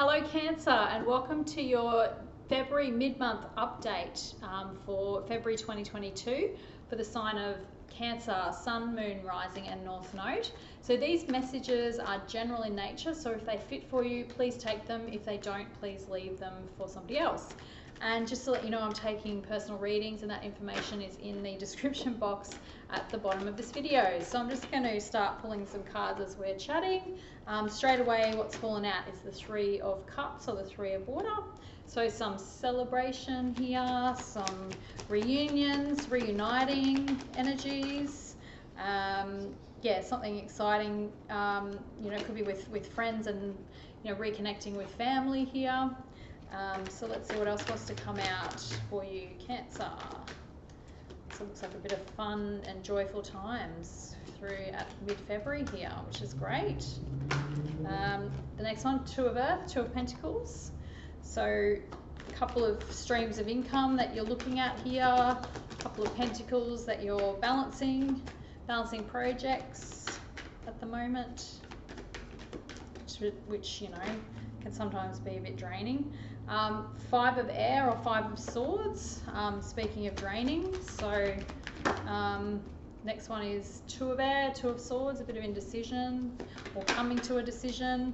Hello Cancer, and welcome to your February mid-month update for February 2022 for the sign of Cancer, Sun, Moon, Rising and North Node. So these messages are general in nature, so if they fit for you, please take them. If they don't, please leave them for somebody else. And just to let you know, I'm taking personal readings and that information is in the description box at the bottom of this video. So I'm just going to start pulling some cards as we're chatting. Straight away, what's fallen out is the Three of Cups or the Three of Water. So some celebration here, some reunions, reuniting energies. Yeah, something exciting, it could be with friends and, reconnecting with family here. So let's see what else wants to come out for you, Cancer. So it looks like a bit of fun and joyful times through at mid-February here, which is great. The next one, Two of Earth, Two of Pentacles. So a couple of streams of income that you're looking at here, a couple of pentacles that you're balancing projects at the moment, which can sometimes be a bit draining. Five of Air or Five of Swords, speaking of draining. So next one is Two of Air, Two of Swords, a bit of indecision or coming to a decision.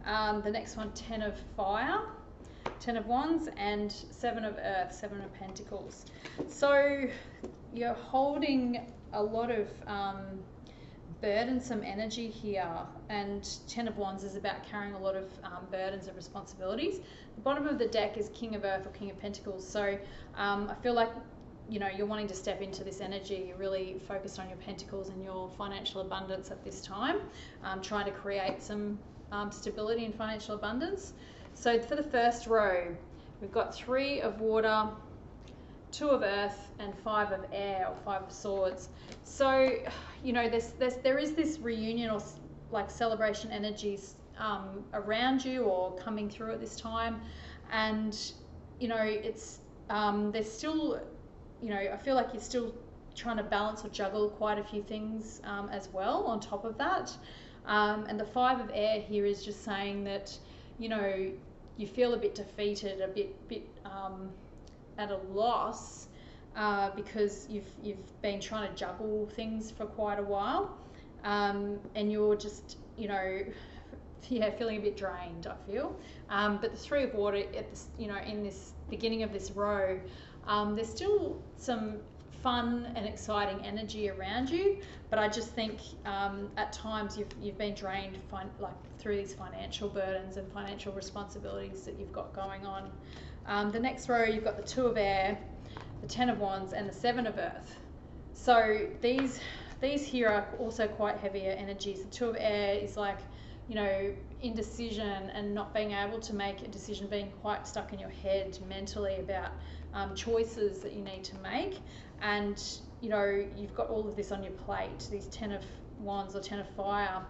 The next one, Ten of Fire, Ten of Wands, and Seven of Earth, Seven of Pentacles. So you're holding a lot of burdensome energy here, and Ten of Wands is about carrying a lot of burdens and responsibilities. The bottom of the deck is King of Earth or King of Pentacles. So I feel like you're wanting to step into this energy. You're really focused on your pentacles and your financial abundance at this time, trying to create some stability and financial abundance. So for the first row, we've got Three of Water, Two of Earth, and Five of Air or Five of Swords. So there is this reunion or like celebration energies around you or coming through at this time, and it's there's still I feel like you're still trying to balance or juggle quite a few things as well on top of that. And the Five of Air here is just saying that you feel a bit defeated, a bit at a loss, because you've been trying to juggle things for quite a while, and you're just feeling a bit drained, I feel. But the Three of Water at this, in this beginning of this row, there's still some fun and exciting energy around you, but I just think at times you've been drained through these financial burdens and financial responsibilities that you've got going on. The next row, you've got the Two of Air, the Ten of Wands, and the Seven of Earth. So these here are also quite heavier energies. The Two of Air is like indecision and not being able to make a decision, being quite stuck in your head mentally about choices that you need to make. And you've got all of this on your plate, these Ten of Wands or Ten of Fire,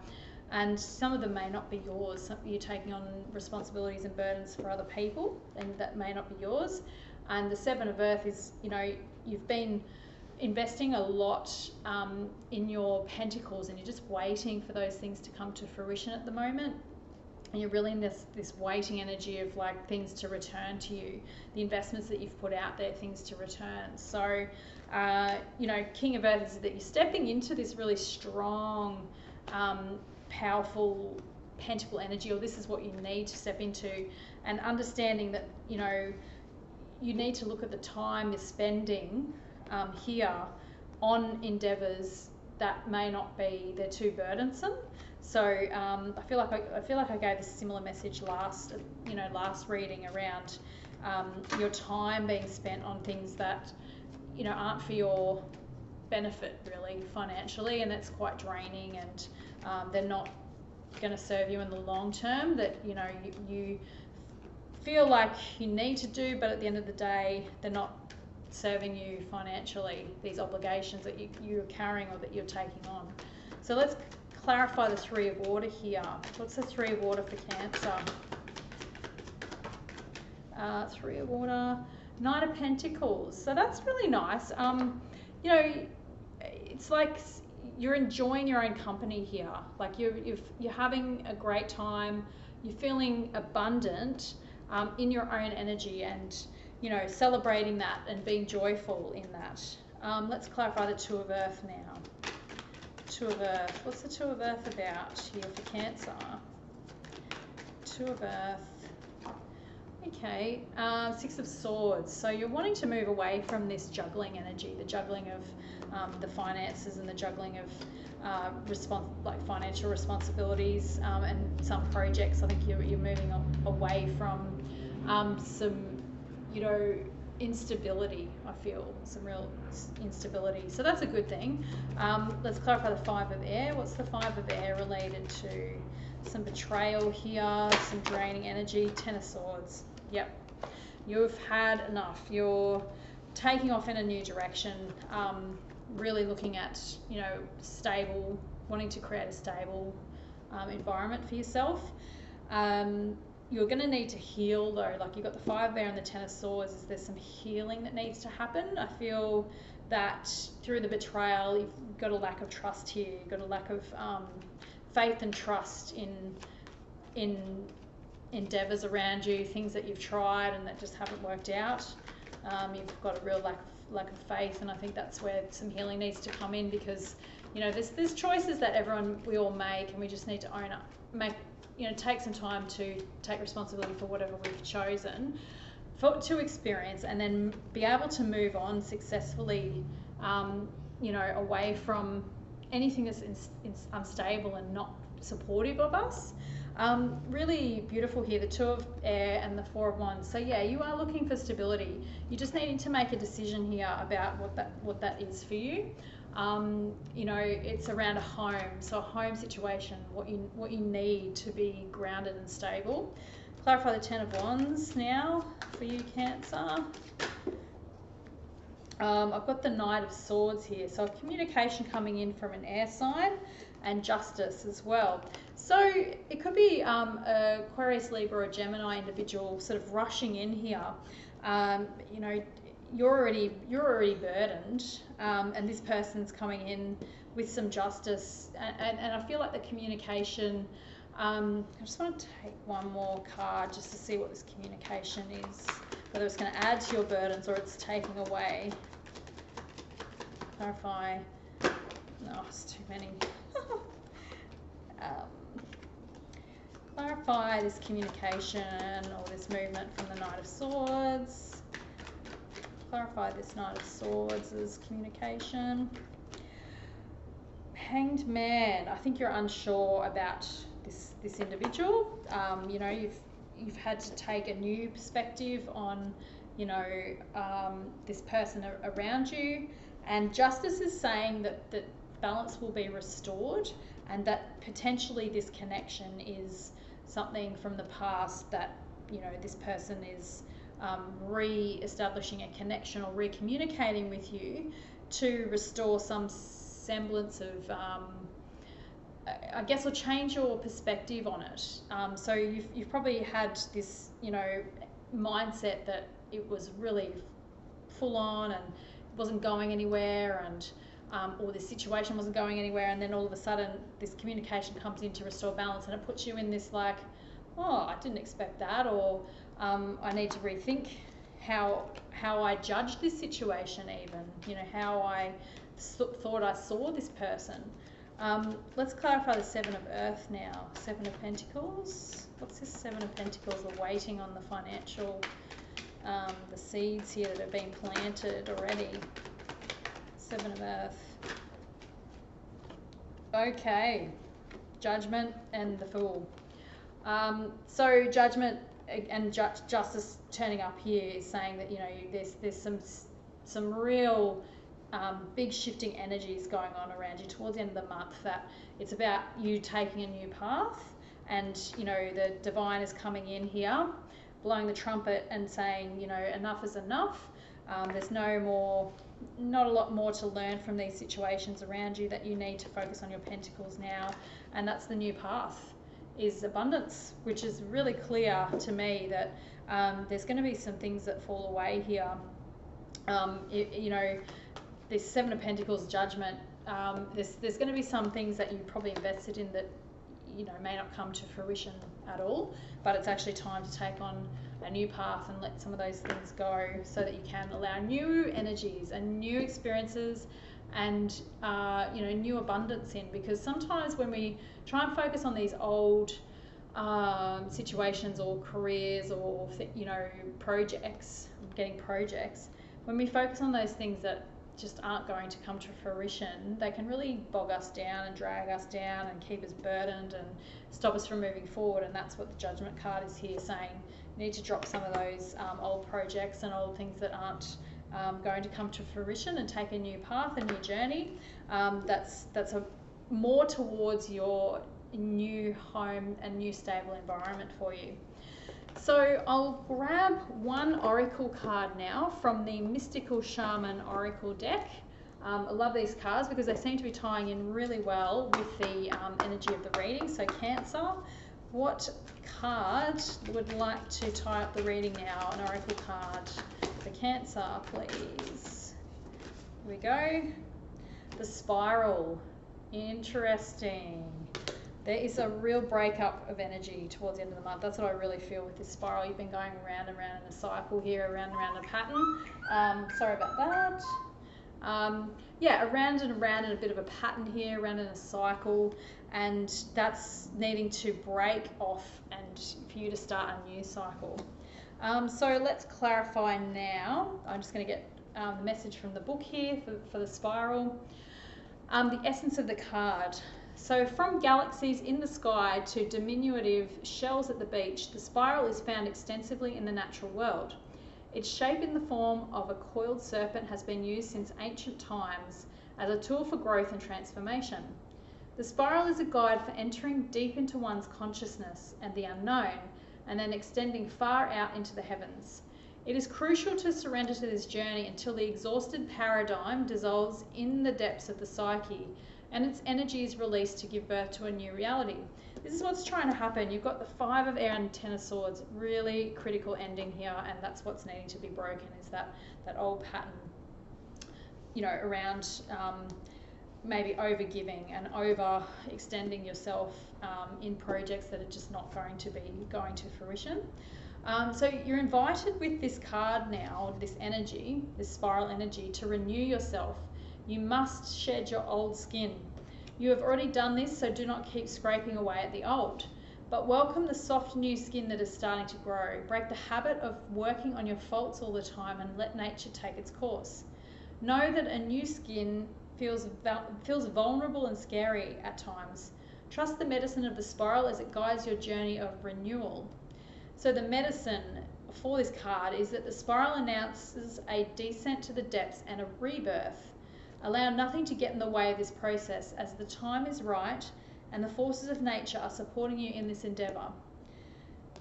and some of them may not be yours. You're taking on responsibilities and burdens for other people, and that may not be yours. And the Seven of Earth is, you've been investing a lot in your pentacles, and you're just waiting for those things to come to fruition at the moment. And you're really in this waiting energy of like things to return to you, the investments that you've put out there, things to return. So, King of Earth is that you're stepping into this really strong, powerful pentacle energy, or this is what you need to step into, and understanding that you need to look at the time you're spending here on endeavors that may not be, they're too burdensome. So I feel like I gave a similar message last reading around your time being spent on things that aren't for your benefit really financially, and that's quite draining, and they're not going to serve you in the long term, that you feel like you need to do, but at the end of the day they're not serving you financially, these obligations that you're carrying or that you're taking on. So let's clarify the Three of Water here. What's the Three of Water for Cancer? Three of Water, Knight of Pentacles. So that's really nice. It's like you're enjoying your own company here. Like you're having a great time. you're feeling abundant in your own energy, and celebrating that and being joyful in that. Let's clarify the Two of Earth now. Two of Earth. What's the Two of Earth about here for Cancer? Two of Earth. Okay, Six of Swords. So you're wanting to move away from this juggling energy, the juggling of the finances and the juggling of financial responsibilities and some projects. I think you're moving away from some, instability. I feel some real instability. So that's a good thing. Let's clarify the Five of Air. What's the Five of Air related to? Some betrayal here, some draining energy. Ten of Swords. Yep. You've had enough. You're taking off in a new direction. Really looking at, stable, wanting to create a stable environment for yourself. You're going to need to heal though. Like you've got the Five there and the Ten of Swords. There's some healing that needs to happen. I feel that through the betrayal, you've got a lack of trust here. You've got a lack of faith and trust in endeavours around you, things that you've tried and that just haven't worked out. You've got a real lack of faith, and I think that's where some healing needs to come in, because there's choices that we all make, and we just need to own up, take some time to take responsibility for whatever we've chosen to experience, and then be able to move on successfully, away from anything that's unstable and not supportive of us. Really beautiful here, the Two of Air and the Four of Wands. So yeah, you are looking for stability. You just need to make a decision here about what that is for you. It's around a home, so a home situation, what you need to be grounded and stable. Clarify the Ten of Wands now for you, Cancer. I've got the Knight of Swords here, so communication coming in from an air sign, and justice as well. So it could be Aquarius, Libra, or Gemini individual sort of rushing in here. You're already burdened, and this person's coming in with some justice, and I feel like the communication. I just want to take one more card just to see what this communication is, whether it's going to add to your burdens or it's taking away. Clarify. No, it's too many. Clarify this communication or this movement from the Knight of Swords. Clarify this Knight of Swords' communication. Hanged Man. I think you're unsure about this individual. You've had to take a new perspective on this person around you, and justice is saying that balance will be restored, and that potentially this connection is something from the past that this person is re-establishing a connection or re-communicating with you to restore some semblance of I guess, or change your perspective on it. So you've probably had this mindset that it was really full on and wasn't going anywhere, and or this situation wasn't going anywhere, and then all of a sudden this communication comes in to restore balance, and it puts you in this like, oh, I didn't expect that, or I need to rethink how I judged this situation, even how I thought I saw this person. Let's clarify the Seven of Earth now. Seven of Pentacles. What's this Seven of Pentacles awaiting on the financial, the seeds here that have been planted already? Seven of Earth. Okay. Judgment and the Fool. So Judgment and Justice turning up here is saying that there's some real big shifting energies going on around you towards the end of the month, that it's about you taking a new path, and the divine is coming in here, blowing the trumpet and saying enough is enough. There's not a lot more to learn from these situations around you, that you need to focus on your pentacles now, and that's the new path, is abundance, which is really clear to me that there's going to be some things that fall away here. This Seven of Pentacles, Judgment, there's going to be some things that you probably invested in that may not come to fruition at all, but it's actually time to take on a new path and let some of those things go so that you can allow new energies and new experiences and new abundance in. Because sometimes when we try and focus on these old situations or careers or projects, when we focus on those things that just aren't going to come to fruition, they can really bog us down and drag us down and keep us burdened and stop us from moving forward. And that's what the Judgment card is here saying. You need to drop some of those old projects and old things that aren't going to come to fruition and take a new path, a new journey. That's more towards your new home and new stable environment for you. So I'll grab one oracle card now from the Mystical Shaman Oracle deck. I love these cards because they seem to be tying in really well with the energy of the reading. So Cancer, what card would like to tie up the reading now? An oracle card for Cancer, please. Here we go. The Spiral. Interesting. There is a real breakup of energy towards the end of the month. That's what I really feel with this spiral. You've been going around and around in a cycle here, around and around a pattern. Sorry about that. Around and around in a bit of a pattern here, around in a cycle, and that's needing to break off and for you to start a new cycle. So let's clarify now. I'm just going to get the message from the book here for the spiral. The essence of the card. So from galaxies in the sky to diminutive shells at the beach, the spiral is found extensively in the natural world. Its shape in the form of a coiled serpent has been used since ancient times as a tool for growth and transformation. The spiral is a guide for entering deep into one's consciousness and the unknown, and then extending far out into the heavens. It is crucial to surrender to this journey until the exhausted paradigm dissolves in the depths of the psyche and its energy is released to give birth to a new reality. This is what's trying to happen. You've got the Five of Air and Ten of Swords, really critical ending here, and that's what's needing to be broken, is that old pattern, around maybe over-giving and over-extending yourself in projects that are just not going to be going to fruition. So you're invited with this card now, this energy, this spiral energy, to renew yourself. You must shed your old skin. You have already done this, so do not keep scraping away at the old, but welcome the soft new skin that is starting to grow. Break the habit of working on your faults all the time and let nature take its course. Know that a new skin feels vulnerable and scary at times. Trust the medicine of the spiral as it guides your journey of renewal. So the medicine for this card is that the spiral announces a descent to the depths and a rebirth. Allow nothing to get in the way of this process, as the time is right and the forces of nature are supporting you in this endeavour.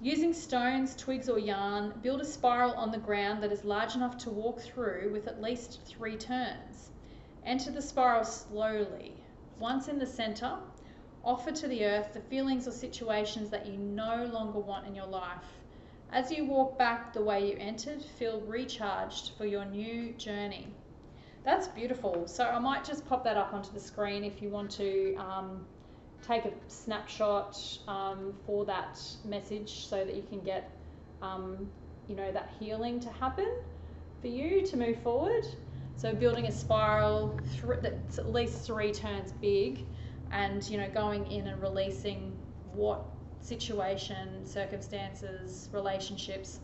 Using stones, twigs or yarn, build a spiral on the ground that is large enough to walk through with at least 3 turns. Enter the spiral slowly. Once in the centre, offer to the earth the feelings or situations that you no longer want in your life. As you walk back the way you entered, feel recharged for your new journey. That's beautiful. So I might just pop that up onto the screen if you want to take a snapshot for that message so that you can get, that healing to happen for you to move forward. So building a spiral that's at least 3 turns big and, going in and releasing what situation, circumstances, relationships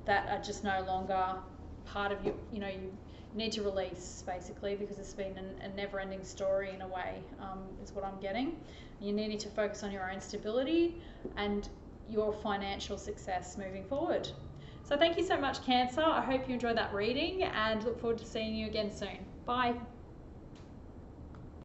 that are just no longer part of you, you need to release, basically, because it's been a never-ending story in a way, is what I'm getting. You need to focus on your own stability and your financial success moving forward. So thank you so much, Cancer. I hope you enjoyed that reading and look forward to seeing you again soon. Bye.